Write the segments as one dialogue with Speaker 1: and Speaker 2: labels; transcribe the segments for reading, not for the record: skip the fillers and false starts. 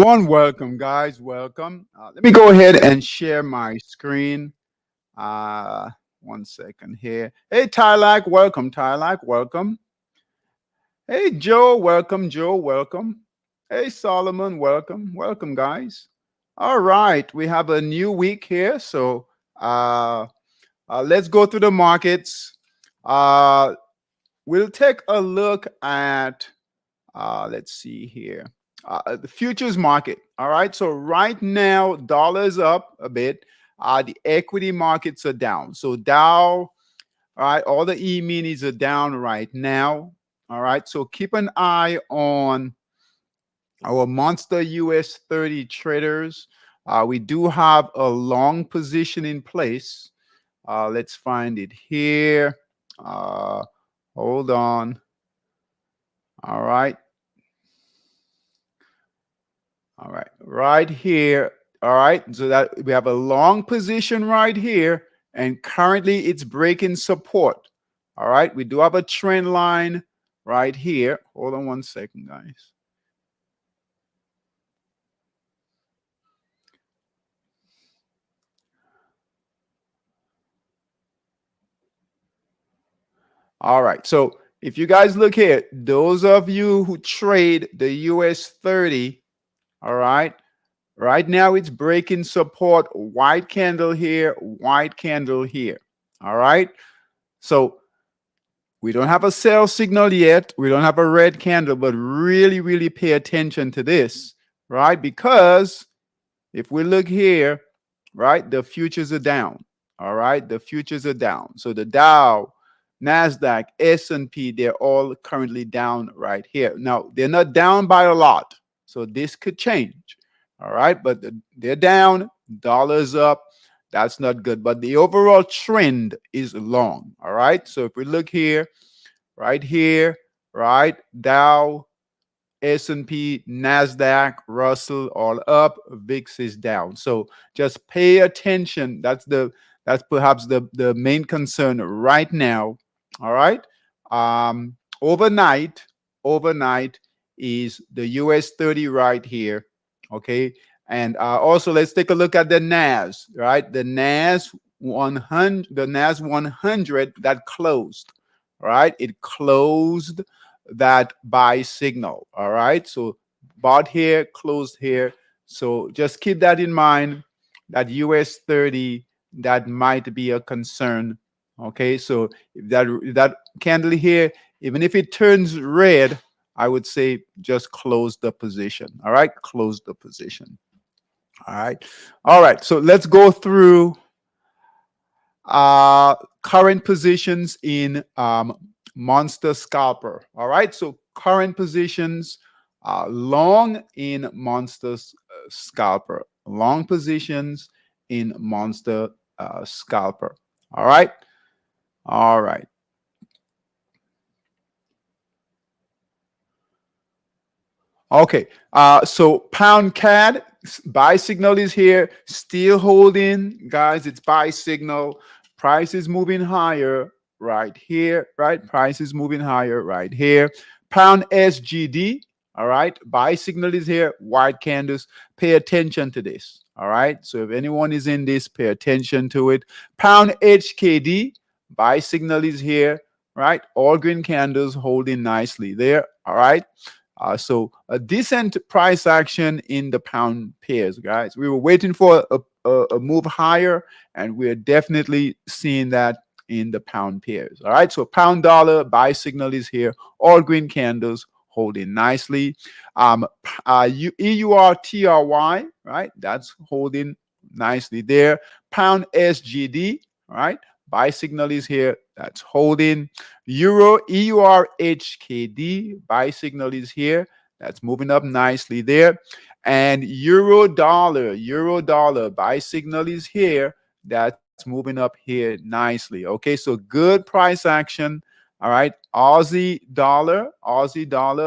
Speaker 1: everyone. Welcome, guys. Welcome. Let me go ahead and share my screen. Uh, 1 second here. Hey, Tylac, welcome. Tylac, welcome. Hey, Joe, welcome. Joe, welcome. Hey, Solomon, welcome. Welcome, guys. All right, we have a new week here, so uh, let's go through the markets. Uh, we'll take a look at. Let's see here. The futures market. All right. So right now, dollar is up a bit. The equity markets are down. So Dow, all right, all the E-minis are down right now. All right. So keep an eye on our monster US 30 traders. We do have a long position in place. Let's find it here. Hold on. All right. All right, right here. All right, so that we have a long position right here, and currently it's breaking support. All right, we do have a trend line right here. Hold on 1 second, guys. All right, so if you guys look here, those of you who trade the US 30, all right, right now it's breaking support. White candle here, white candle here. All right, so we don't have a sell signal yet. We don't have a red candle, but really, really pay attention to this, right? Because if we look here, right, the futures are down. All right, the futures are down. So the Dow, Nasdaq, S&P, they're all currently down right here. Now they're not down by a lot, so this could change. All right, but they're down. Dollars up. That's not good. But the overall trend is long. All right. So if we look here, right here, right, Dow, S&P, Nasdaq, Russell, all up, VIX is down. So just pay attention. That's perhaps the main concern right now. All right. Overnight is the US 30 right here. Okay. And also let's take a look at the NAS, right? The NAS 100, the NAS 100 that closed, right? It closed that buy signal. All right. So bought here, closed here. So just keep that in mind, that US 30, that might be a concern. Okay. So if that candle here, even if it turns red, I would say just close the position. All right. Close the position. All right. All right. So let's go through current positions in Monster Scalper. All right. So current positions, long in Monster Scalper. Long positions in Monster Scalper. All right. All right. Okay. So pound CAD buy signal is here, still holding, guys. It's buy signal. Price is moving higher right here, right? Price is moving higher right here. Pound SGD, all right. Buy signal is here, white candles. Pay attention to this, all right. So if anyone is in this, pay attention to it. Pound HKD, buy signal is here, right? All green candles holding nicely there, all right. So a decent price action in the pound pairs, guys. We were waiting for a move higher, and we're definitely seeing that in the pound pairs. All right. So pound dollar buy signal is here. All green candles holding nicely. EURTRY, right? That's holding nicely there. Pound SGD, all right? Buy signal is here. That's holding. Euro EURHKD buy signal is here. That's moving up nicely there. And euro dollar buy signal is here. That's moving up here nicely. Okay, so good price action. All right, Aussie dollar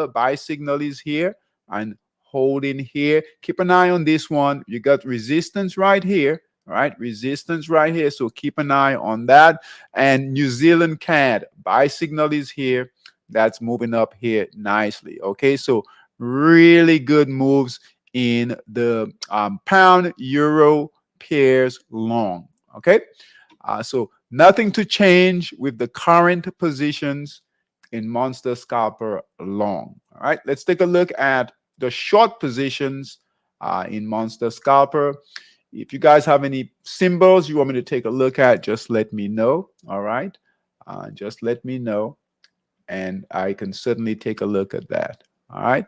Speaker 1: buy signal is here and holding here. Keep an eye on this one. You got resistance right here. All right, resistance right here. So keep an eye on that. And New Zealand CAD buy signal is here. That's moving up here nicely. Okay, so really good moves in the pound euro pairs long. Okay, so nothing to change with the current positions in Monster Scalper long. All right, let's take a look at the short positions in Monster Scalper. If you guys have any symbols you want me to take a look at, just let me know. All right, just let me know, and I can certainly take a look at that. All right,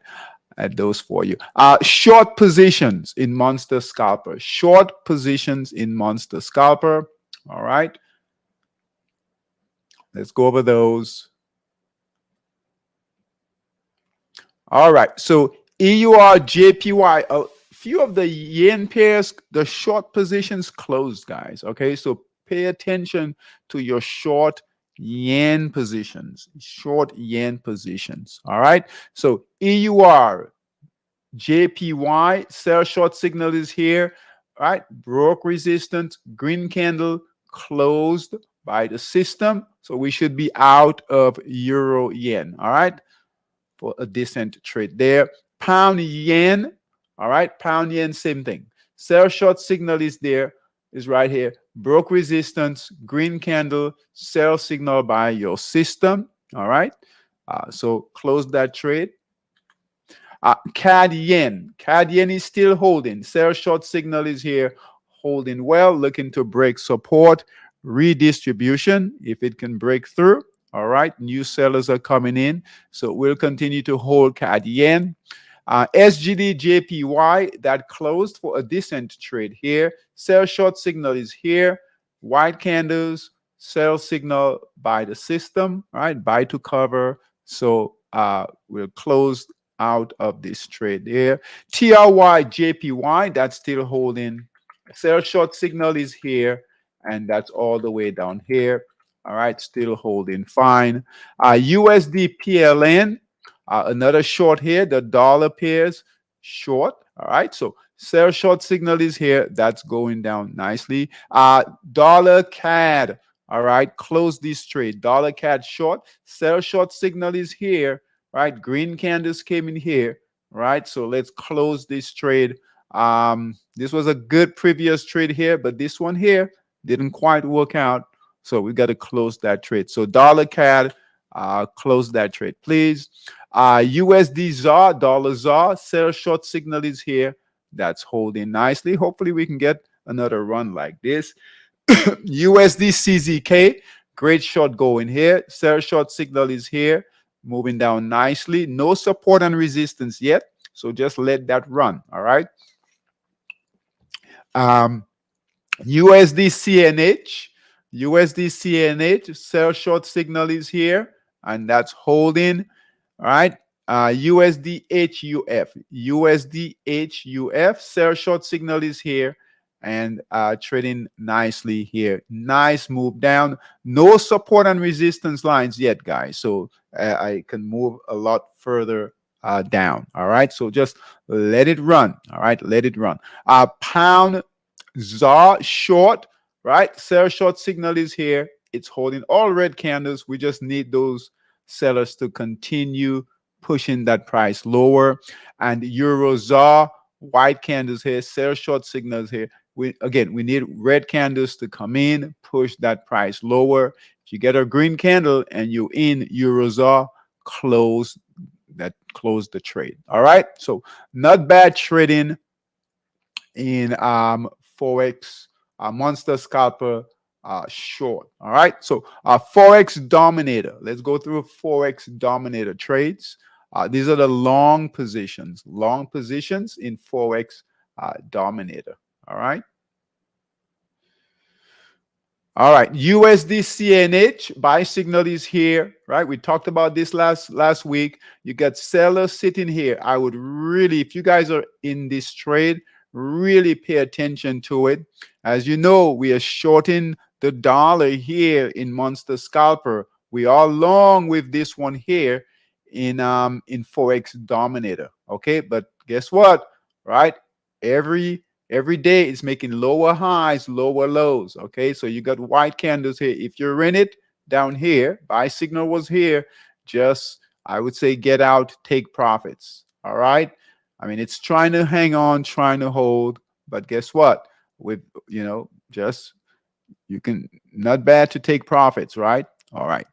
Speaker 1: at those for you. Short positions in Monster Scalper. Short positions in Monster Scalper. All right, let's go over those. All right, so EUR, JPY, a few of the yen pairs, the short positions closed, guys. Okay, so pay attention to your short yen positions. Short yen positions. All right, so EUR, JPY, sell short signal is here. All right, broke resistance, green candle closed by the system. So we should be out of euro yen. All right, for a decent trade there. Pound yen, all right, pound yen, same thing. Sell short signal is there, is right here. Broke resistance, green candle, sell signal by your system, all right. So close that trade. CAD yen. CAD yen is still holding. Sell short signal is here, holding well, looking to break support, redistribution if it can break through. All right, new sellers are coming in, so we'll continue to hold CAD yen. SGD JPY, that closed for a decent trade here. Sell short signal is here. White candles, sell signal by the system. All right, buy to cover. So we'll close out of this trade there. TRY JPY, that's still holding. Sell short signal is here, and that's all the way down here. All right, still holding fine. USD PLN, another short here. The dollar pairs short. All right, so sell short signal is here. That's going down nicely. Dollar CAD. All right, close this trade. Dollar CAD short. Sell short signal is here. Right, green candles came in here. Right, so let's close this trade. This was a good previous trade here, but this one here didn't quite work out. So we got to close that trade. So dollar CAD, close that trade, please. USD ZAR, dollar ZAR, sell short signal is here. That's holding nicely. Hopefully we can get another run like this. USD CZK, great short going here. Sell short signal is here, moving down nicely. No support and resistance yet, so just let that run. All right. USD CNH, USD CNH, sell short signal is here, and that's holding. All right. USD HUF, USD HUF, sell short signal is here, and trading nicely here. Nice move down. No support and resistance lines yet, guys. So I can move a lot further down. All right. So just let it run. All right. Let it run. Pound ZAR short, right? Sell short signal is here. It's holding all red candles. We just need those sellers to continue pushing that price lower. And Euro ZAR, white candles here, sell short signals here. We need red candles to come in, push that price lower. If you get a green candle and you're in Euro ZAR, close the trade. All right. So not bad trading in Forex, Monster Scalper short. All right. So Forex Dominator. Let's go through Forex Dominator trades. These are the long positions in Forex Dominator. All right. All right, USD CNH buy signal is here, right? We talked about this last week. You got sellers sitting here. I would really, if you guys are in this trade, really pay attention to it. As you know, we are shorting the dollar here in Monster Scalper. We are long with this one here in Forex Dominator. Okay, but guess what? Right? Every day it's making lower highs, lower lows. Okay, so you got white candles here. If you're in it down here, buy signal was here. Just, I would say, get out, take profits. All right. I mean, it's trying to hang on, trying to hold, but guess what? With, just you can, not bad to take profits, right? All right.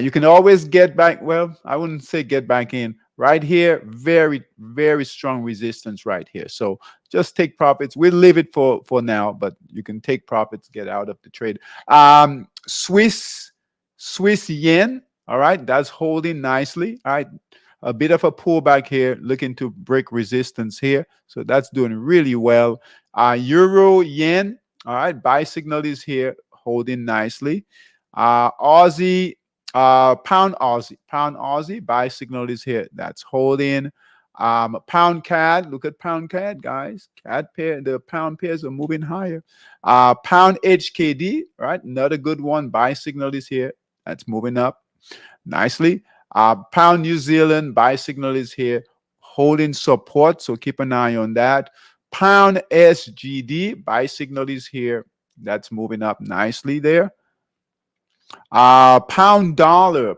Speaker 1: You can always get back. Well, I wouldn't say get back in. Right here, very, very strong resistance right here. So just take profits. We'll leave it for now, but you can take profits, get out of the trade. Swiss yen. All right, that's holding nicely. All right, a bit of a pullback here, looking to break resistance here. So that's doing really well. Euro yen. All right, buy signal is here, holding nicely. Aussie, pound Aussie, buy signal is here. That's holding. Pound CAD, look at pound CAD, guys. CAD pair, the pound pairs are moving higher. Pound HKD, right? Another good one. Buy signal is here. That's moving up nicely. Pound New Zealand, buy signal is here, holding support. So keep an eye on that. Pound SGD, buy signal is here. That's moving up nicely there. Pound dollar,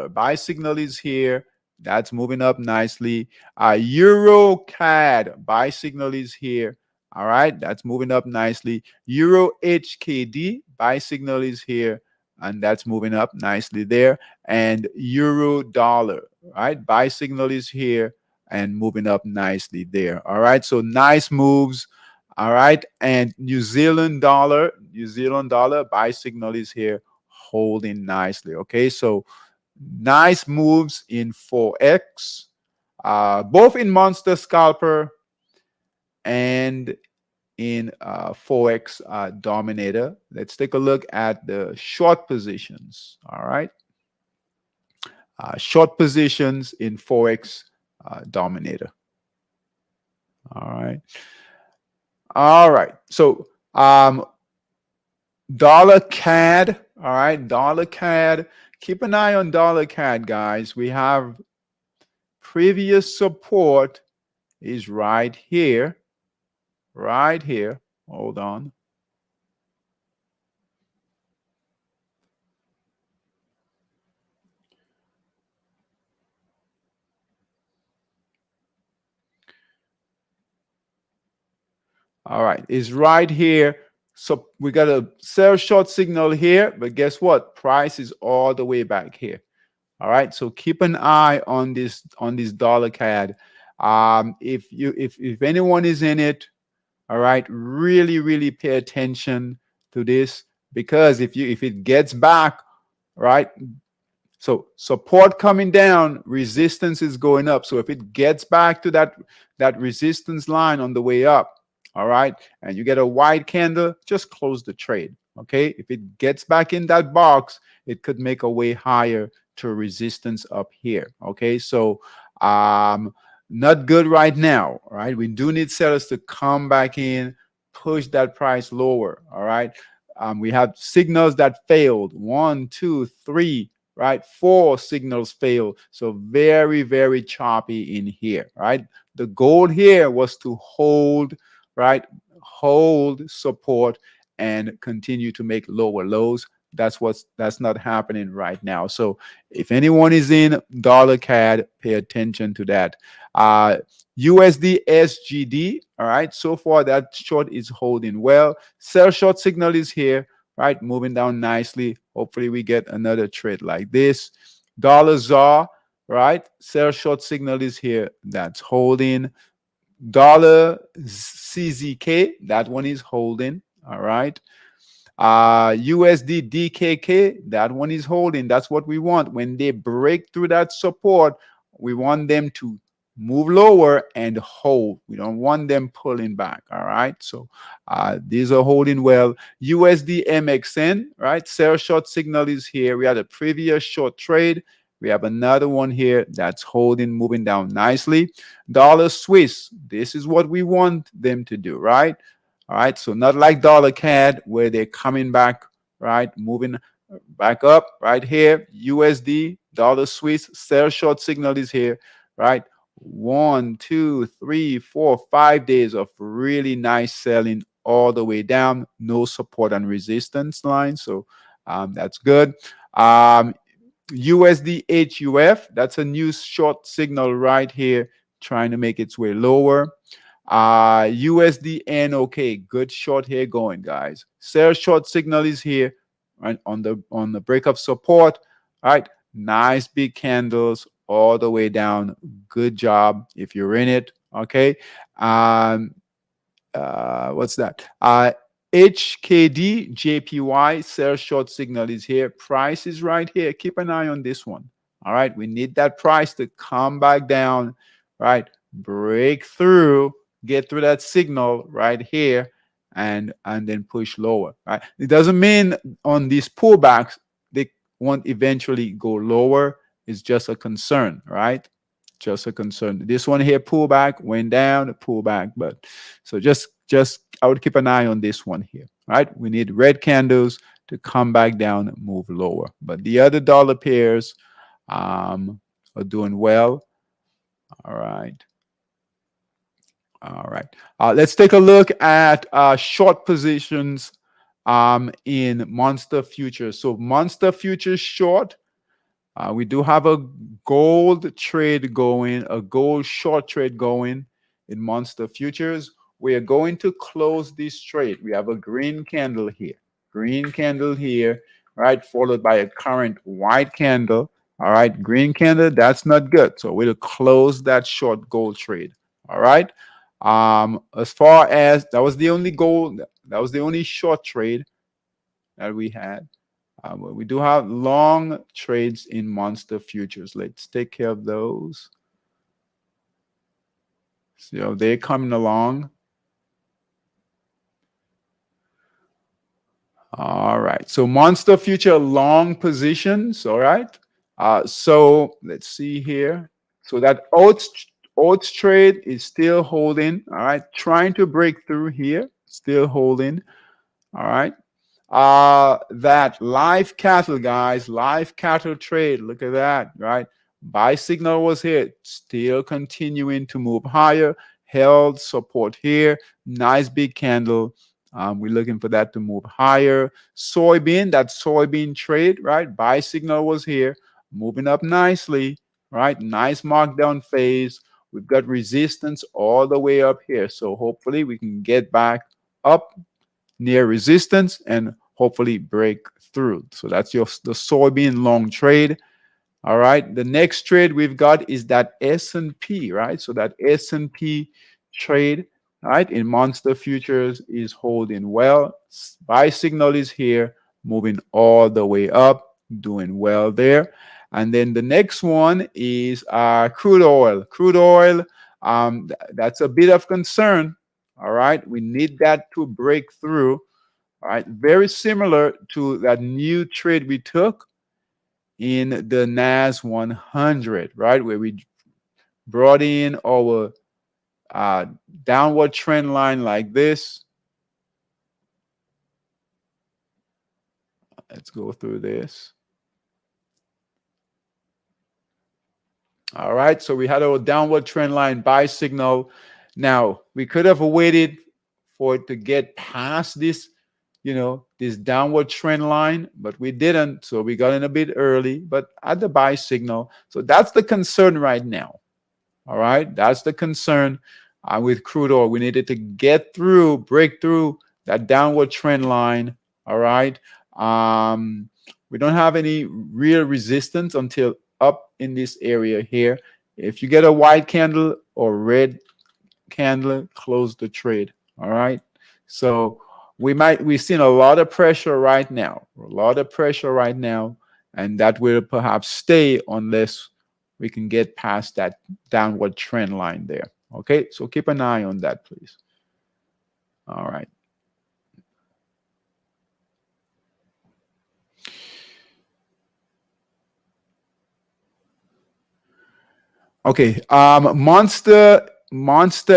Speaker 1: buy signal is here. That's moving up nicely. Euro CAD, buy signal is here. All right, that's moving up nicely. Euro HKD, buy signal is here, and that's moving up nicely there. And Euro dollar, right? Buy signal is here and moving up nicely there. All right, so nice moves. All right, and New Zealand dollar, buy signal is here, holding nicely. Okay, so nice moves in Forex, both in Monster Scalper and in Forex Dominator. Let's take a look at the short positions. All right, short positions in Forex Dominator. All right. So dollar CAD. All right, dollar CAD. Keep an eye on dollar CAD, guys. We have previous support is right here. Right here. Hold on. All right, it's right here. So we got a sell short signal here, but guess what? Price is all the way back here. All right, so keep an eye on this dollar CAD. If anyone is in it, all right, really pay attention to this, because if it gets back, right, so support coming down, resistance is going up. So if it gets back to that resistance line on the way up, all right, and you get a white candle, just close the trade. Okay, if it gets back in that box, it could make a way higher to resistance up here. Okay, so not good right now. All right, we do need sellers to come back in, push that price lower. All right, we have signals that failed. 1, 2, 3, right? 4 signals failed. So very choppy in here, right? The goal here was to hold, right? Hold support and continue to make lower lows. That's not happening right now. So if anyone is in dollar CAD, pay attention to that. USD SGD, all right, so far that short is holding well. Sell short signal is here, right, moving down nicely. Hopefully we get another trade like this. Dollar ZAR, right, sell short signal is here, that's holding. Dollar CZK, that one is holding. All right. USD DKK, that one is holding. That's what we want. When they break through that support, we want them to move lower and hold. We don't want them pulling back. All right. So these are holding well. USD MXN, right? Sell short signal is here. We had a previous short trade. We have another one here that's holding, moving down nicely. Dollar Swiss, this is what we want them to do, right? All right, so not like dollar CAD where they're coming back, right? Moving back up right here. USD, dollar Swiss, sell short signal is here, right? 1, 2, 3, 4, 5 days of really nice selling all the way down. No support and resistance line, so that's good. USD HUF, that's a new short signal right here, trying to make its way lower. USDN, okay, good short here going, guys. Sell short signal is here, right, on the break of support. All right, nice big candles all the way down. Good job if you're in it. Okay. What's that? HKD JPY sell short signal is here. Price is right here. Keep an eye on this one. All right, we need that price to come back down, right? Break through, get through that signal right here, and then push lower. Right? It doesn't mean on these pullbacks they won't eventually go lower. It's just a concern, right? Just a concern. This one here, pullback, went down, pullback, but so just I would keep an eye on this one here. Right? We need red candles to come back down and move lower. But the other dollar pairs are doing well. All right. All right. Let's take a look at short positions in Monster Futures. So Monster Futures short. We do have a gold trade going, a gold short trade going in Monster Futures. We are going to close this trade. We have a green candle here, right? Followed by a current white candle. All right, green candle, that's not good. So we'll close that short gold trade. All right. As far as that was the only gold, that was the only short trade that we had. We do have long trades in Monster Futures. Let's take care of those. So they're coming along. All right. So Monster Future long positions. All right. So let's see here. So that oats trade is still holding. All right. Trying to break through here. Still holding. All right. That live cattle, guys, live cattle trade. Look at that, right? Buy signal was hit, still continuing to move higher, held support here. Nice big candle. We're looking for that to move higher. Soybean, that soybean trade, right? Buy signal was here, moving up nicely, right? Nice markdown phase. We've got resistance all the way up here. So hopefully we can get back up near resistance and hopefully break through. So that's the soybean long trade. All right. The next trade we've got is that S&P, right? So that S&P trade, right, in Monster Futures is holding well. Buy signal is here, moving all the way up, doing well there. And then the next one is crude oil. Crude oil, that's a bit of concern. All right. We need that to break through. All right. Very similar to that new trade we took in the NAS 100, right? Where we brought in our downward trend line like this. Let's go through this. All right. So we had our downward trend line buy signal. Now, we could have waited for it to get past this, this downward trend line, but we didn't. So we got in a bit early, but at the buy signal. So that's the concern right now. All right. That's the concern with crude oil. We needed to get through, break through that downward trend line. All right. We don't have any real resistance until up in this area here. If you get a white candle or red candle, close the trade. All right. So we've seen a lot of pressure right now, and that will perhaps stay unless we can get past that downward trend line there. Okay. So keep an eye on that, please. All right. Okay, monster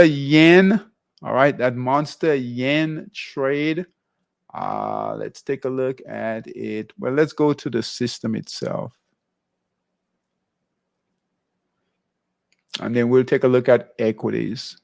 Speaker 1: yen. All right, that monster yen trade. Let's take a look at it. Well, let's go to the system itself, and then we'll take a look at equities.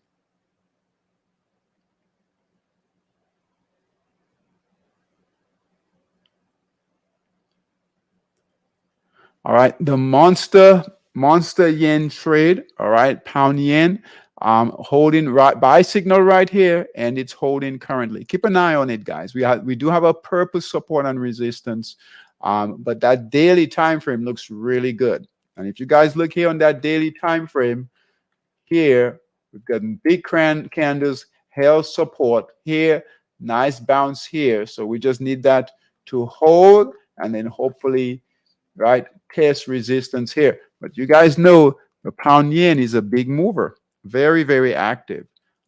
Speaker 1: All right, the monster monster yen trade, all right, pound yen, holding right buy signal right here, and it's holding currently. Keep an eye on it, guys. We do have a purpose support and resistance, but that daily time frame looks really good. And if you guys look here on that daily time frame, here we've got big candles, held support here, nice bounce here. So we just need that to hold, and then hopefully, right, test resistance here. But you guys know the pound yen is a big mover, very, very active.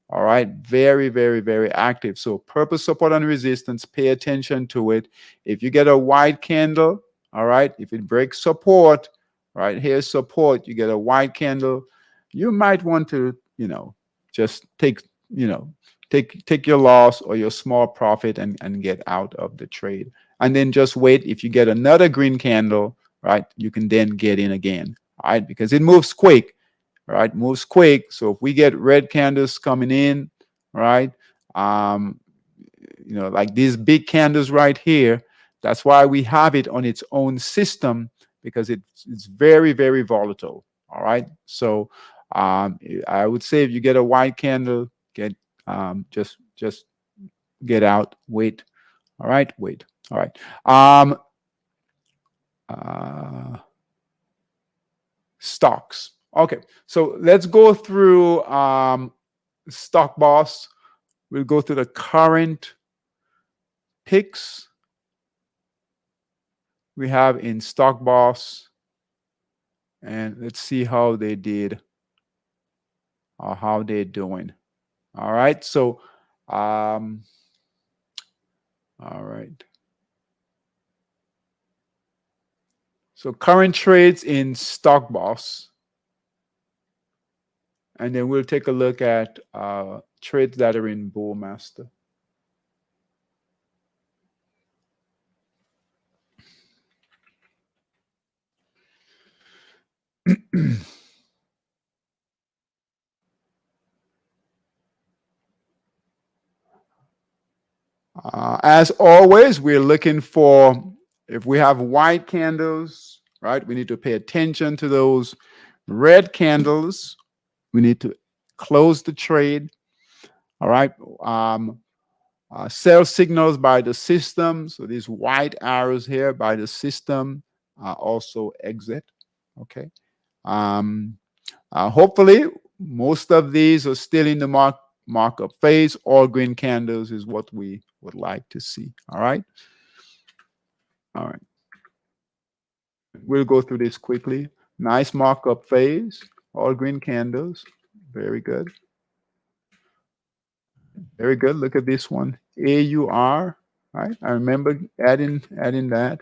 Speaker 1: All right, very, very, very active. So purpose support and resistance, pay attention to it. If you get a white candle, all right, if it breaks support, right, here's support, you get a white candle, you might want to, just take, take your loss or your small profit and get out of the trade. And then just wait. If you get another green candle, right, you can then get in again, all right, because it moves quick, right, moves quick. So if we get red candles coming in, right, like these big candles right here, that's why we have it on its own system, because it's very, very volatile. All right. So I would say if you get a white candle, get just get out, wait. All right, wait. All right. Stocks. Okay, so let's go through stock boss. We'll go through the current picks we have in stock boss, and let's see how they did or how they're doing. All right, so all right, so current trades in stock boss, and then we'll take a look at trades that are in Bullmaster. As always, we're looking for, if we have white candles, right, we need to pay attention to those. Red candles, we need to close the trade. All right. Sell signals by the system. So these white arrows here by the system also exit. Okay. Hopefully, most of these are still in the markup phase. All green candles is what we would like to see. All right. All right. We'll go through this quickly. Nice markup phase. All green candles. Very good. Very good. Look at this one. AUR. Right. I remember adding that.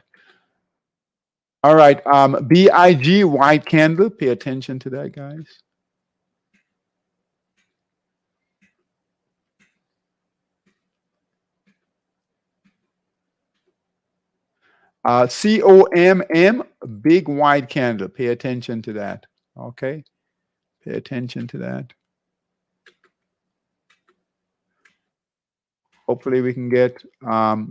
Speaker 1: All right. BIG white candle. Pay attention to that, guys. COMM, big white candle. Pay attention to that. Okay. Pay attention to that. Hopefully we can get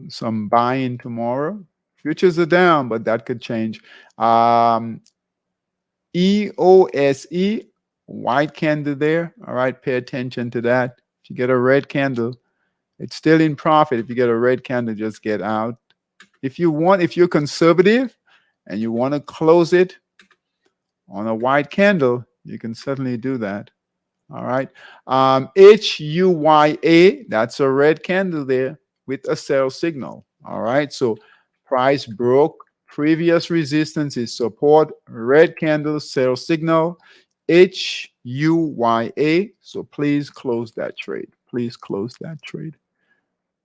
Speaker 1: some buy-in tomorrow. Futures are down, but that could change. EOSE, white candle there. All right, pay attention to that. If you get a red candle, it's still in profit. If you get a red candle, just get out. If you're conservative and you want to close it on a white candle, you can certainly do that. All right. HUYA, that's a red candle there with a sell signal. All right. So price broke previous resistance is support, red candle, sell signal, HUYA. So please close that trade. Please close that trade.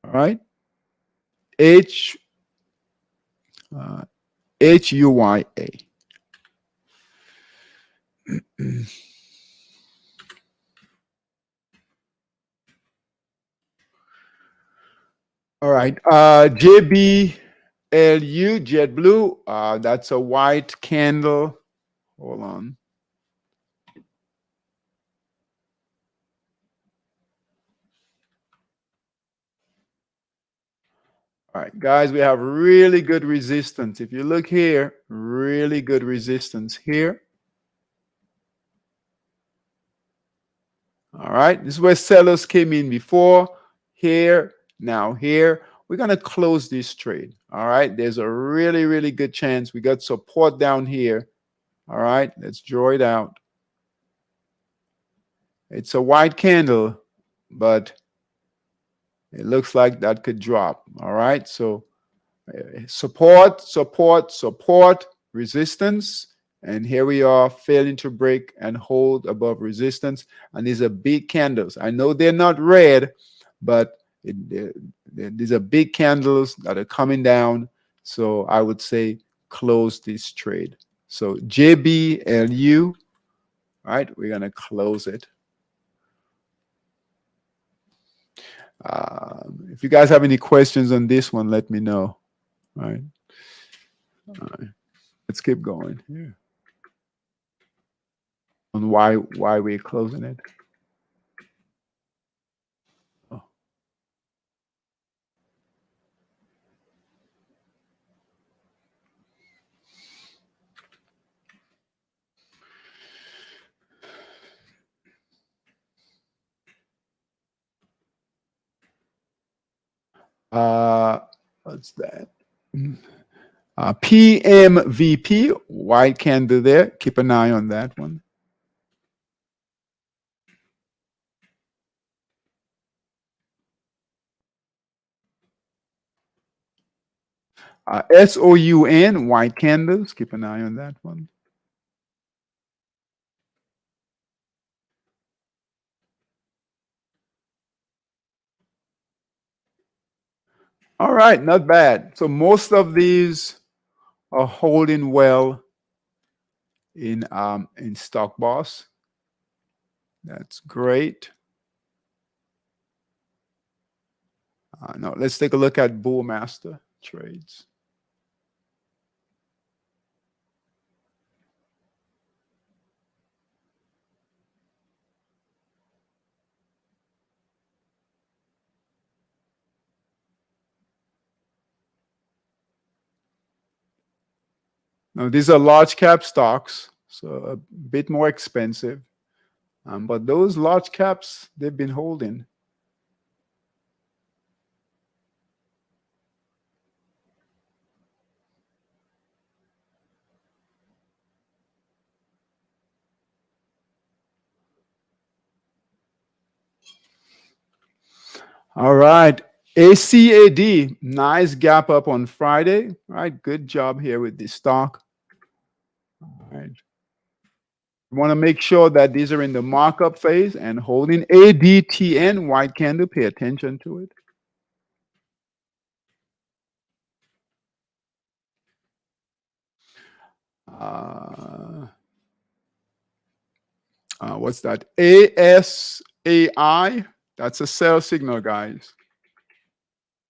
Speaker 1: All right. HUYA. All right. JBLU, JetBlue, that's a white candle. Hold on. All right, guys, we have really good resistance. If you look here, really good resistance here. All right, this is where sellers came in before. Here, now here. We're going to close this trade. All right, there's a really, really good chance we got support down here. All right, let's draw it out. It's a white candle, but it looks like that could drop. All right, so support, support, support, resistance. And here we are failing to break and hold above resistance. And these are big candles. I know they're not red, but these are big candles that are coming down. So I would say close this trade. So JBLU, all right, we're going to close it. If you guys have any questions on this one, let me know. All right. All right. Let's keep going here. On why we're closing it. What's that? PMVP, white candle there. Keep an eye on that one. SOUN, white candles. Keep an eye on that one. All right, not bad. So most of these are holding well in Stock Boss. That's great. Now let's take a look at Bullmaster trades. Now these are large cap stocks, so a bit more expensive. But those large caps, they've been holding. All right. ACAD, nice gap up on Friday. All right, good job here with this stock. All right. You want to make sure that these are in the markup phase and holding ADTN, white candle, pay attention to it. What's that? ASAI, that's a sell signal, guys.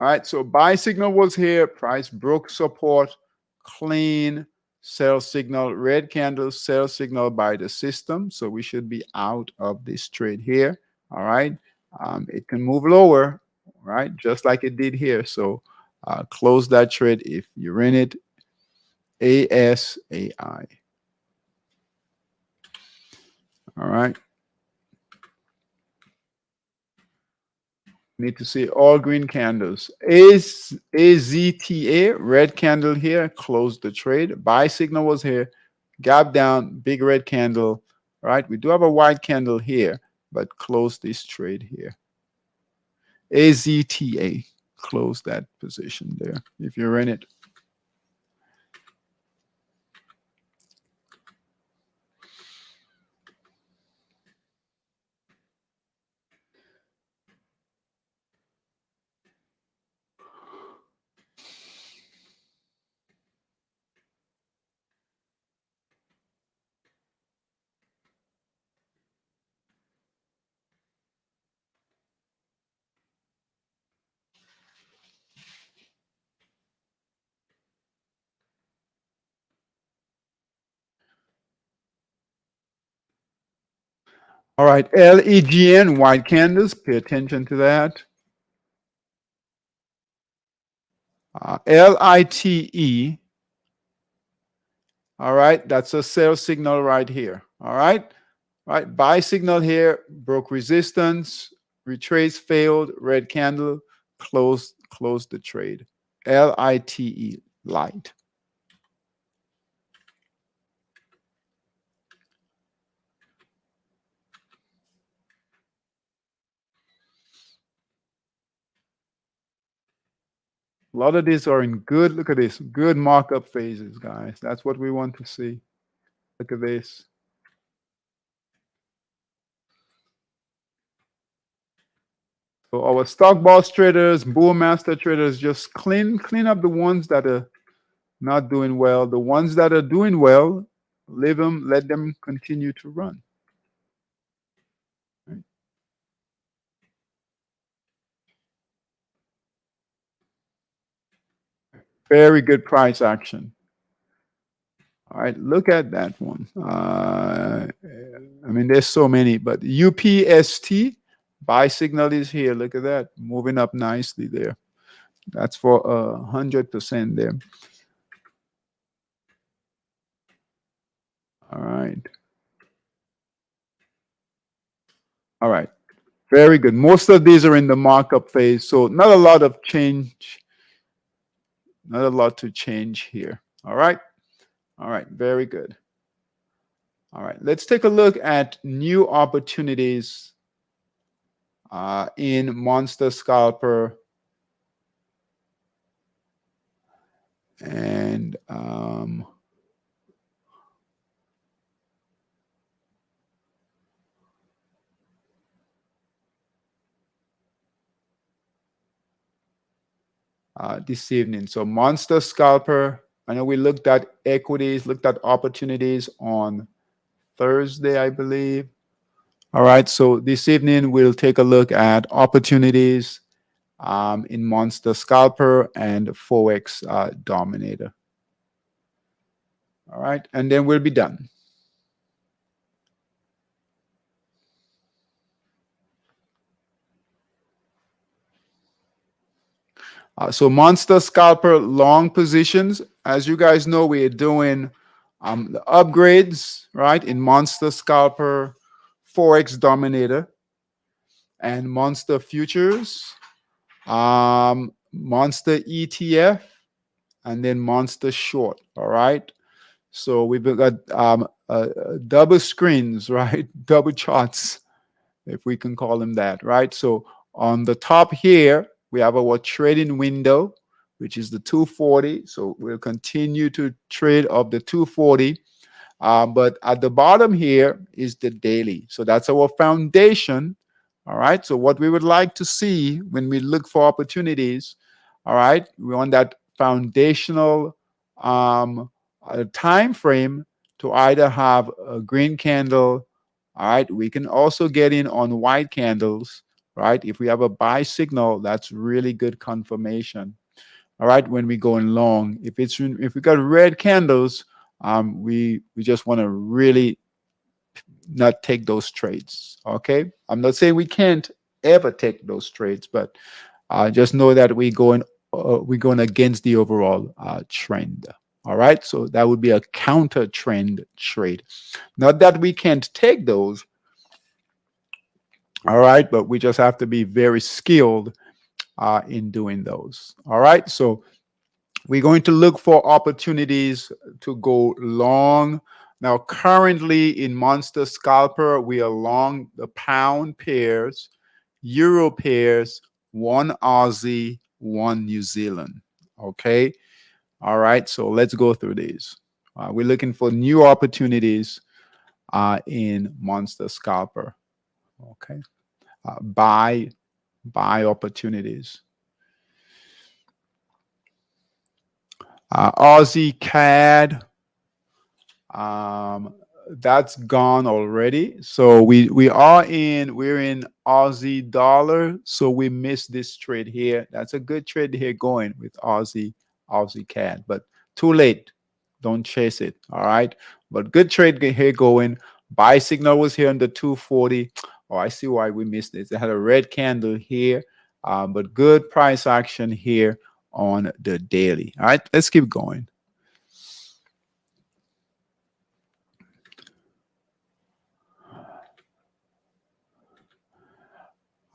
Speaker 1: All right, so buy signal was here, price broke support, clean, sell signal, red candle, sell signal by the system. So we should be out of this trade here. All right, it can move lower, right, just like it did here. So close that trade if you're in it. ASAI. All right. Need to see all green candles. AZTA, red candle here, close the trade. Buy signal was here, gap down, big red candle. All right, we do have a white candle here, but close this trade here. AZTA, close that position there if you're in it. All right, LEGN, white candles, pay attention to that. LITE, all right, that's a sell signal right here. All right, Right, buy signal here, broke resistance, retrace failed, red candle, close the trade. LITE, light. A lot of these are in good, look at this, good markup phases, guys. That's what we want to see. Look at this. So our stock boss traders, bull master traders, just clean up the ones that are not doing well. The ones that are doing well, leave them, let them continue to run. Right? Very good price action. All right, look at that one. I mean, there's so many, but UPST buy signal is here. Look at that, moving up nicely there. That's for 100% there. All right. All right. Very good. Most of these are in the markup phase, so not a lot of change. Not a lot to change here. All right. All right. Very good. All right. Let's take a look at new opportunities in Monster Scalper and this evening. So Monster Scalper, I know we looked at equities, looked at opportunities on Thursday, I believe. All right, so this evening we'll take a look at opportunities in Monster Scalper and Forex Dominator. All right, and then we'll be done. So Monster Scalper long positions. As you guys know, we are doing the upgrades, right, in Monster Scalper, Forex Dominator, and Monster Futures, Monster ETF, and then Monster Short. All right. So we've got double screens, right? Double charts, if we can call them that, right? So on the top here, we have our trading window, which is the 240. So we'll continue to trade up the 240. But at the bottom here is the daily. So that's our foundation. All right. So what we would like to see when we look for opportunities, all right, we want that foundational time frame to either have a green candle. All right. We can also get in on white candles. Right. If we have a buy signal, that's really good confirmation. All right. When we go in long, if we got red candles, we just want to really not take those trades. Okay, I'm not saying we can't ever take those trades, but just know that we're going against the overall trend. All right, so that would be a counter trend trade. Not that we can't take those. All right, but we just have to be very skilled in doing those. All right, so we're going to look for opportunities to go long. Now, currently in Monster Scalper, we are long the pound pairs, euro pairs, one Aussie, one New Zealand. Okay. All right. So let's go through these. We're looking for new opportunities in Monster Scalper. Okay. Buy opportunities. Aussie CAD, that's gone already. So we're in Aussie dollar. So we missed this trade here. That's a good trade here going with Aussie CAD, but too late. Don't chase it. All right. But good trade here going. Buy signal was here on the 240. Oh, I see why we missed this. It had a red candle here, but good price action here on the daily. All right, let's keep going.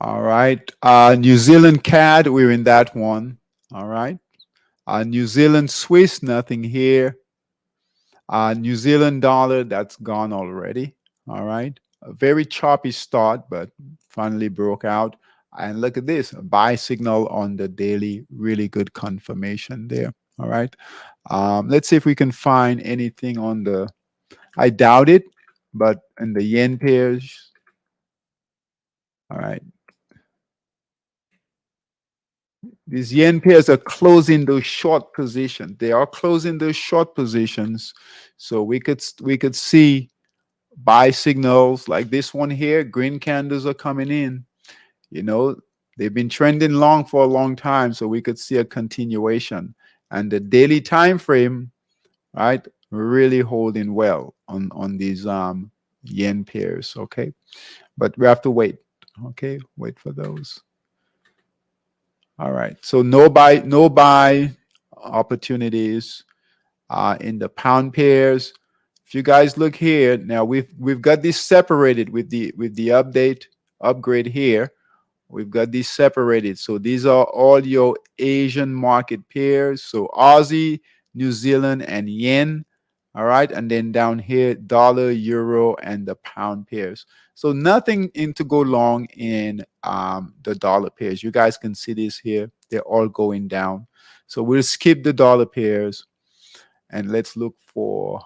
Speaker 1: All right. New Zealand CAD, we're in that one. All right. New Zealand Swiss, nothing here. New Zealand dollar, that's gone already. All right. A very choppy start, but finally broke out. And look at this, a buy signal on the daily, really good confirmation there. All right. Let's see if we can find anything on the, I doubt it, but in the yen pairs. All right. These yen pairs are closing those short positions. They are closing those short positions. So we could see buy signals like this one here. Green candles are coming in. You know, they've been trending long for a long time, so we could see a continuation. And the daily time frame, right, really holding well on these yen pairs. Okay, but we have to wait. Okay, wait for those. All right. So no buy opportunities in the pound pairs. If you guys look here now, we've got this separated with the upgrade here. We've got these separated. So these are all your Asian market pairs. So Aussie, New Zealand, and yen. All right. And then down here, dollar, euro, and the pound pairs. So nothing in to go long in the dollar pairs. You guys can see this here. They're all going down. So we'll skip the dollar pairs and let's look for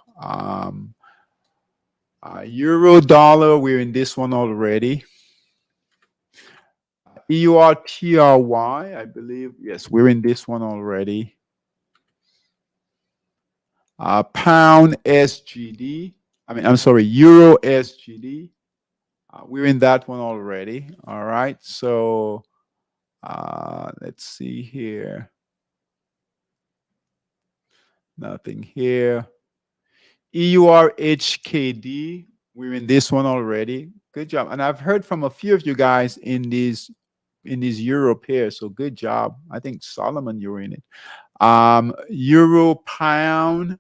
Speaker 1: euro dollar. We're in this one already. EURTRY, I believe. Yes, we're in this one already. Pound SGD. I'm sorry, Euro SGD. We're in that one already. All right. So let's see here. Nothing here. EURHKD. We're in this one already. Good job. And I've heard from a few of you guys in these euro pairs. So good job. I think Solomon, you were in it. Euro pound.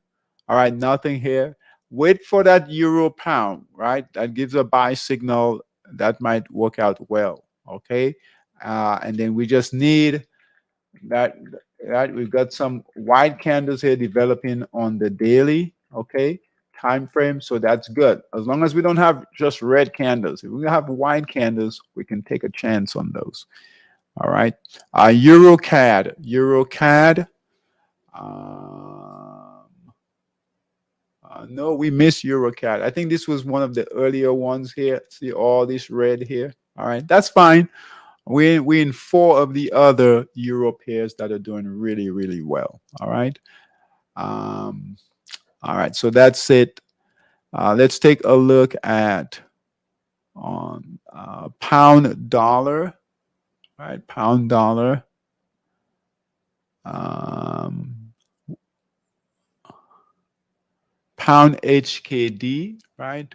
Speaker 1: All right, nothing here. Wait for that euro pound, right? That gives a buy signal that might work out well. Okay. And then we just need that, that we've got some white candles here developing on the daily, okay, time frame. So that's good. As long as we don't have just red candles. If we have white candles, we can take a chance on those. All right. EuroCAD. EuroCAD. No, we missed EuroCAD. I think this was one of the earlier ones here. See all this red here. All right, that's fine. We're in four of the other Euro pairs that are doing really, really well. All right. All right. So that's it. Let's take a look at on pound dollar. All right, pound dollar. Pound HKD, right?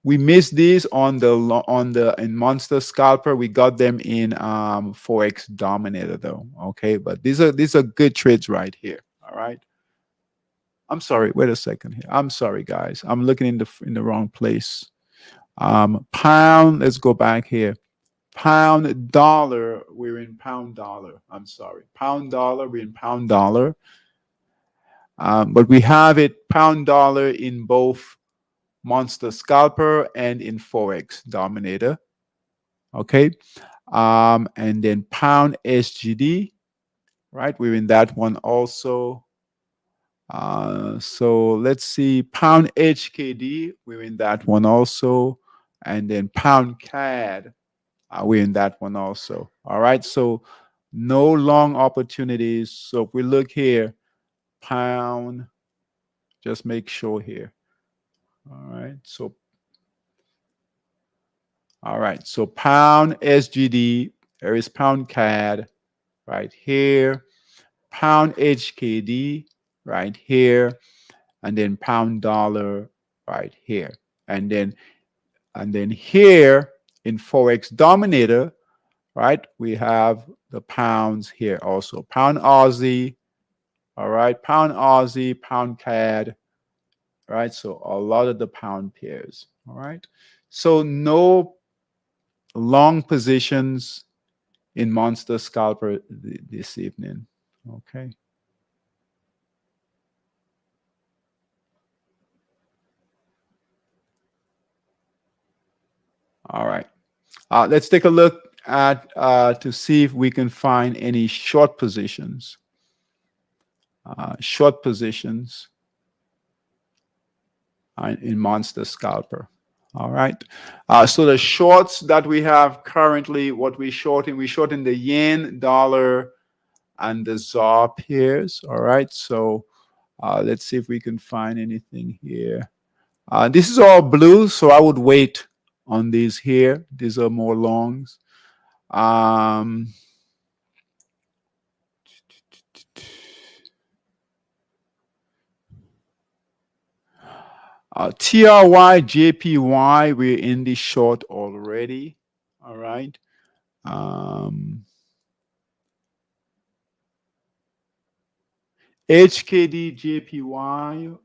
Speaker 1: We missed these on the in Monster Scalper. We got them in Forex Dominator though. Okay, but these are good trades right here. All right. I'm sorry. Wait a second here. I'm sorry, guys. I'm looking in the wrong place. Pound. Let's go back here. Pound dollar. We're in pound dollar. I'm sorry. Pound dollar. We're in pound dollar. But we have it pound dollar in both Monster Scalper and in Forex Dominator. Okay. And then pound SGD, right? We're in that one also. So let's see, pound HKD, we're in that one also. And then pound CAD, we're in that one also. All right. So no long opportunities. So if we look here, pound, just make sure here. All right. So all right, so pound SGD, there is pound CAD right here, pound HKD right here, and then pound dollar right here. And then here in Forex Dominator, right, we have the pounds here also. Pound Aussie, all right, pound Aussie, pound CAD, right? So a lot of the pound pairs, all right? So no long positions in Monster Scalper this evening. Okay. All right. Let's take a look at to see if we can find any short positions. Short positions in Monster Scalper. All right. So the shorts that we have currently, what we shorting the yen, dollar, and the ZAR pairs. All right. So let's see if we can find anything here. This is all blue, so I would wait on these here. These are more longs. TRY, JPY, we're in the short already. All right. HKD, JPY.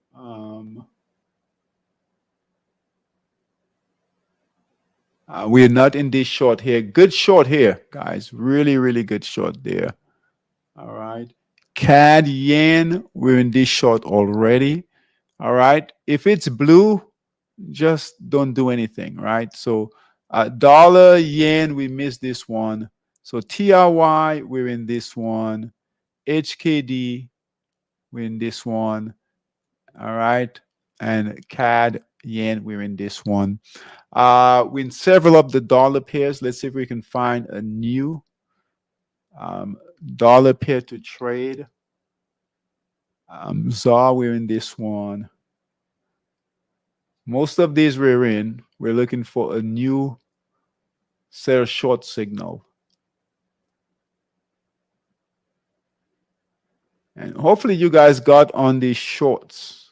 Speaker 1: We're not in this short here. Good short here, guys. Really, really good short there. All right. CAD, yen, we're in this short already. All right. If it's blue, just don't do anything, right? So dollar, yen, we missed this one. So TRY, we're in this one. HKD, we're in this one. All right. And CAD, yen, we're in this one. We're in several of the dollar pairs. Let's see if we can find a new dollar pair to trade. ZAR, we're in this one. Most of these we're in. We're looking for a new sell short signal. And hopefully you guys got on these shorts,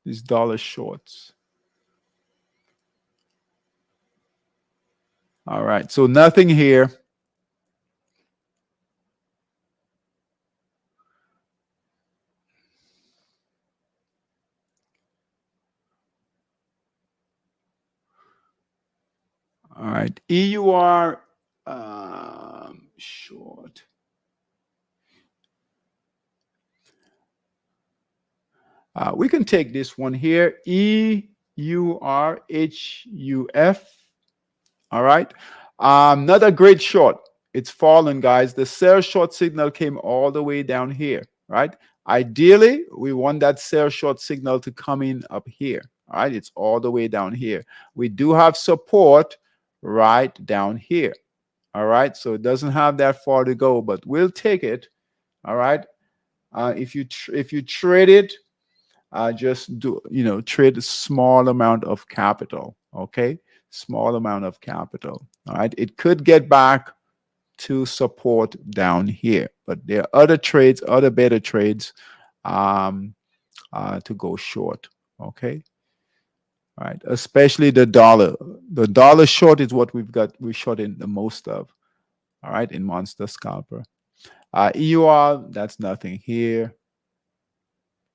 Speaker 1: these dollar shorts. All right, so nothing here. All right, EUR short. We can take this one here, EURHUF. All right, not a great short. It's fallen, guys. The sell short signal came all the way down here, right? Ideally, we want that sell short signal to come in up here. All right, it's all the way down here. We do have support right down here. All right, so it doesn't have that far to go, but we'll take it. All right, if you trade it, just do trade a small amount of capital. Okay, small amount of capital. All right, it could get back to support down here, but there are other trades, other better trades to go short. Okay. All right, especially the dollar. The dollar short is what we short in the most of. All right, in Monster Scalper. EUR, that's nothing here.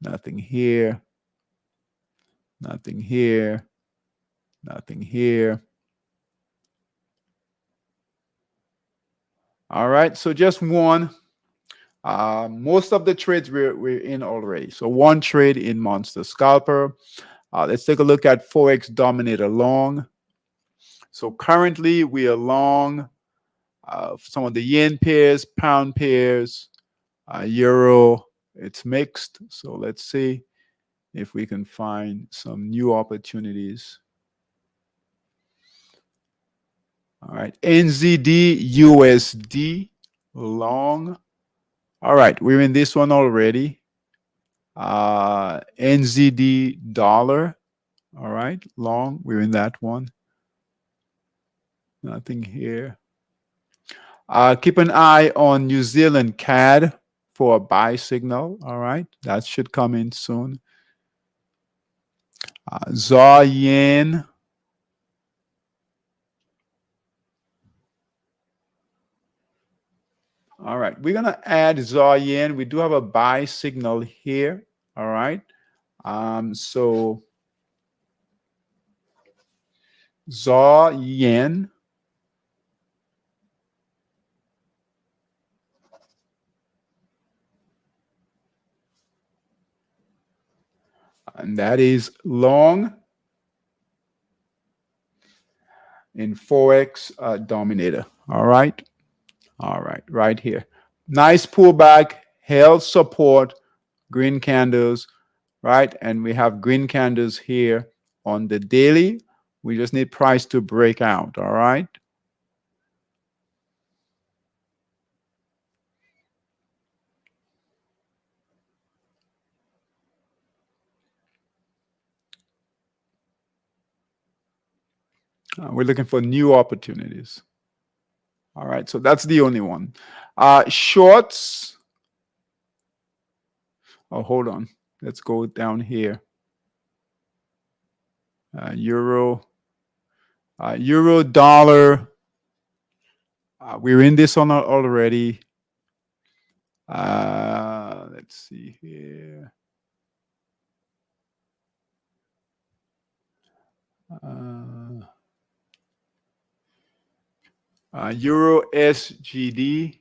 Speaker 1: Nothing here. Nothing here. Nothing here. All right, so just one. Most of the trades we're in already. So one trade in Monster Scalper. Let's take a look at Forex Dominator long. So currently we are long some of the yen pairs, pound pairs, euro. It's mixed. So let's see if we can find some new opportunities. All right, NZD USD long. All right, we're in this one already. NZD dollar. All right, long. We're in that one. Nothing here. Keep an eye on New Zealand CAD for a buy signal. All right, that should come in soon. ZAR yen. All right, we're gonna add ZAR yen. We do have a buy signal here. All right, so ZAR yen. and that is long in Forex dominator. All right. All right. Right here. Nice pullback, held support, green candles, right? And we have green candles here on the daily. We just need price to break out. All right. We're looking for new opportunities. All right. So that's the only one. Shorts. Oh, hold on. Let's go down here. Euro, euro dollar. We're in this one already. Let's see here. Euro SGD.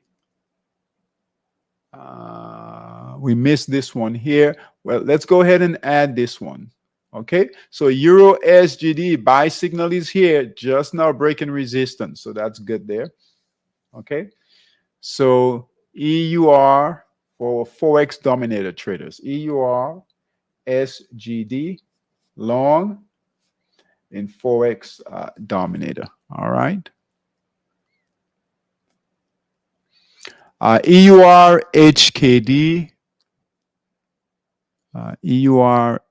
Speaker 1: We missed this one here. Well, let's go ahead and add this one. Okay, so Euro SGD buy signal is here, just now breaking resistance. So that's good there. Okay, so EUR for Forex dominator traders, EUR SGD long in Forex dominator. All right. EUR HKD, EUR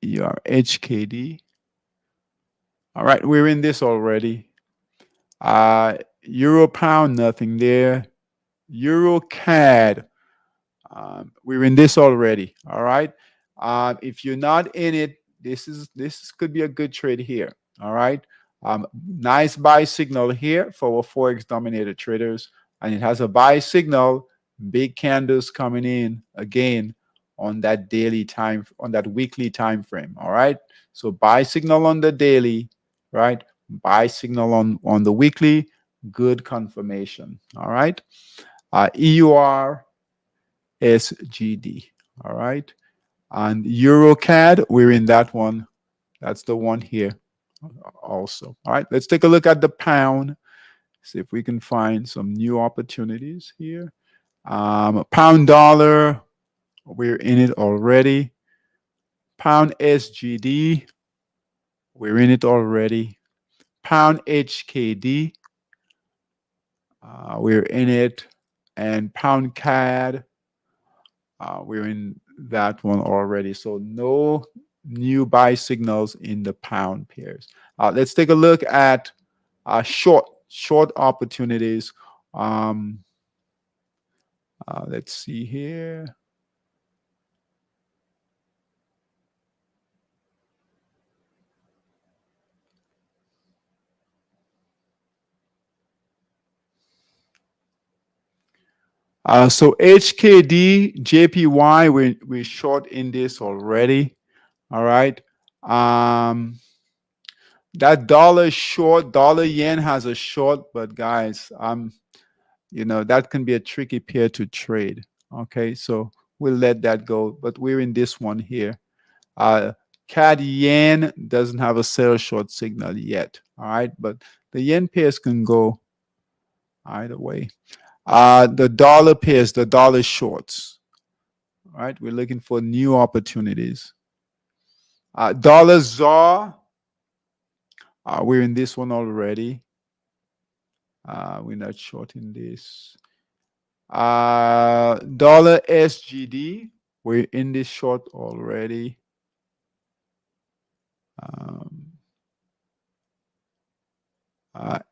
Speaker 1: HKD. All right, we're in this already. Euro pound, nothing there. Euro CAD, we're in this already. All right. If you're not in it, this could be a good trade here. All right. Nice buy signal here for our Forex dominated traders, and it has a buy signal, big candles coming in again on that daily time, on that weekly time frame. All right. So buy signal on the daily, right? Buy signal on the weekly, good confirmation. All right. EUR SGD. All right. And EuroCAD, we're in that one. That's the one here also. All right. Let's take a look at the pound. See if we can find some new opportunities here. Pound dollar, we're in it already. Pound SGD, we're in it already. Pound HKD, we're in it. And pound CAD, we're in that one already. So no new buy signals in the pound pairs. Let's take a look at short opportunities. Let's see here. So HKD, JPY, we're short in this already. All right. That dollar short, dollar yen has a short, but guys, that can be a tricky pair to trade. Okay, so we'll let that go. But we're in this one here. CAD yen doesn't have a sell short signal yet. All right, but the yen pairs can go either way. The dollar pairs, the dollar shorts. All right, we're looking for new opportunities. Dollar ZAR, we're in this one already. We're not short in this. Dollar SGD, we're in this short already.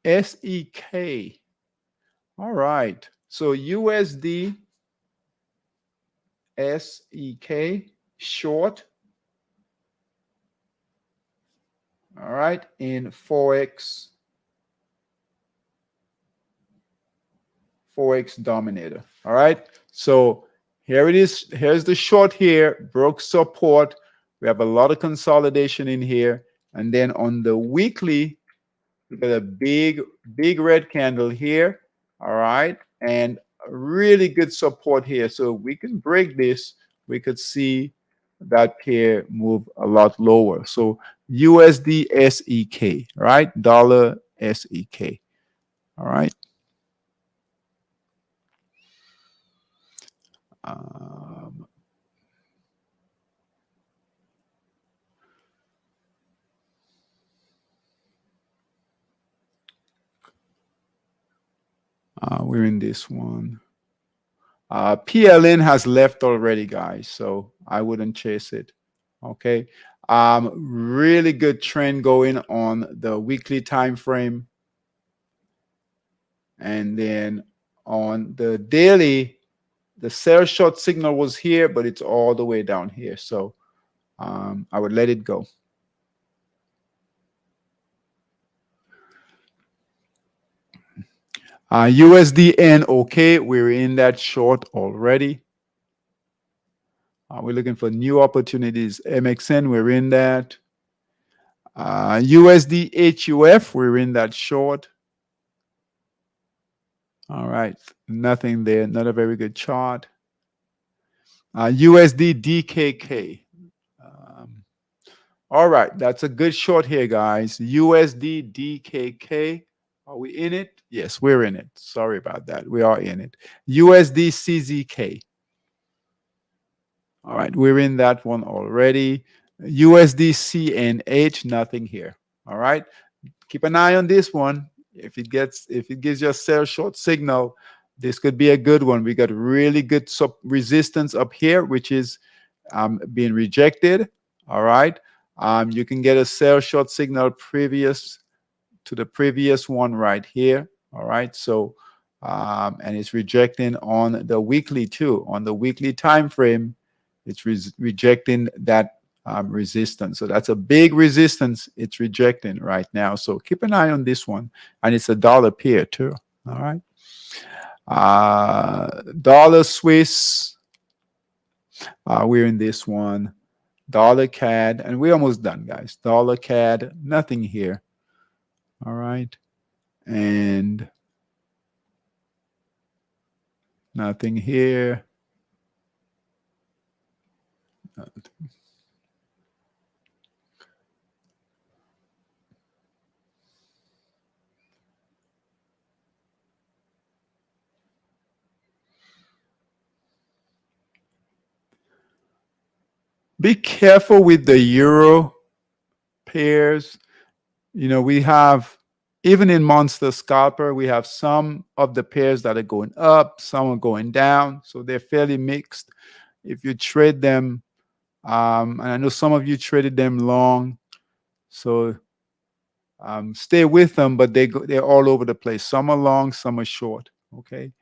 Speaker 1: SEK. All right. So USD SEK short. All right. In Forex dominator. All right. So here it is. Here's the short here. Broke support. We have a lot of consolidation in here. And then on the weekly, we got a big red candle here. All right. And really good support here. So we can break this. We could see that pair move a lot lower. So USD SEK, right? Dollar SEK. All right. Um, we're in this one. PLN has left already, guys, so I wouldn't chase it. Okay. Really good trend going on the weekly time frame. And then on the daily, the sell short signal was here, but it's all the way down here. So I would let it go. USDN, okay, we're in that short already. We're looking for new opportunities. MXN, we're in that. USD HUF, we're in that short. All right, nothing there, not a very good chart. USD DKK. All right, that's a good short here, guys. USD DKK. Are we in it? Yes, we're in it. Sorry about that. We are in it. USD CZK. All right, we're in that one already. USD CNH, nothing here. All right, keep an eye on this one. If it gives you a sell short signal, this could be a good one. We got really good resistance up here, which is being rejected. All right, you can get a sell short signal previous to the previous one right here. All right, so and it's rejecting on the weekly too. On the weekly time frame, it's rejecting that resistance. So that's a big resistance it's rejecting right now. So keep an eye on this one. And it's a dollar pair too. All right. Dollar Swiss. We're in this one. Dollar CAD. And we're almost done, guys. Dollar CAD. Nothing here. All right. And nothing here. Be careful with the euro pairs. You know, we have, even in Monster Scalper, we have some of the pairs that are going up, some are going down. So they're fairly mixed. If you trade them, and I know some of you traded them long, so stay with them, but they're all over the place. Some are long, some are short. Okay.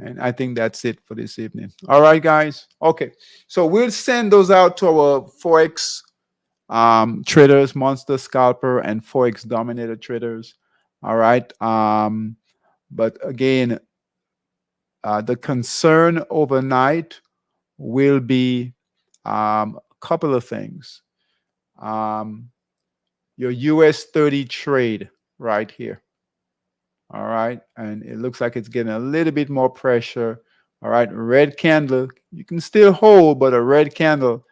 Speaker 1: And I think that's it for this evening. All right, guys. Okay. So we'll send those out to our Forex traders, Monster Scalper, and Forex Dominator traders. All right. But again, the concern overnight will be a couple of things. Your US 30 trade right here. All right. And it looks like it's getting a little bit more pressure. All right. Red candle. You can still hold, but a red candle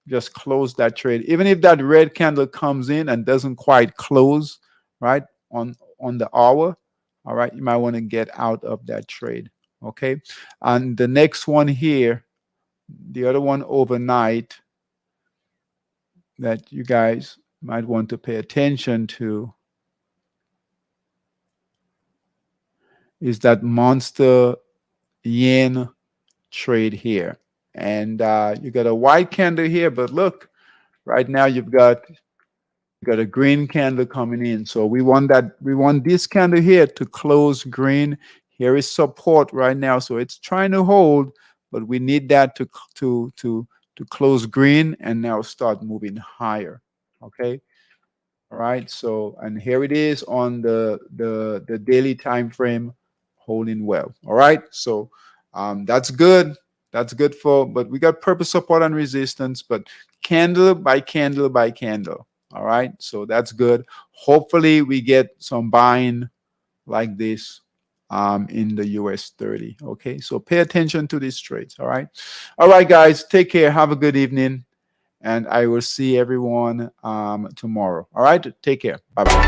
Speaker 1: just close that trade. Even if that red candle comes in and doesn't quite close, right, on the hour, all right, you might want to get out of that trade. Okay. And the next one here, the other one overnight that you guys might want to pay attention to is that monster yen trade here. And you got a white candle here, but look, right now you've got a green candle coming in. So we want this candle here to close green. Here is support right now. So it's trying to hold, but we need that to close green and now start moving higher. Okay. All right. So, and here it is on the daily time frame holding well. All right. So that's good. That's good but we got purpose, support, and resistance, but candle by candle by candle. All right. So that's good. Hopefully we get some buying like this in the US 30. Okay. So pay attention to these trades. All right. All right, guys. Take care. Have a good evening. and I will see everyone tomorrow. All right, take care. Bye bye.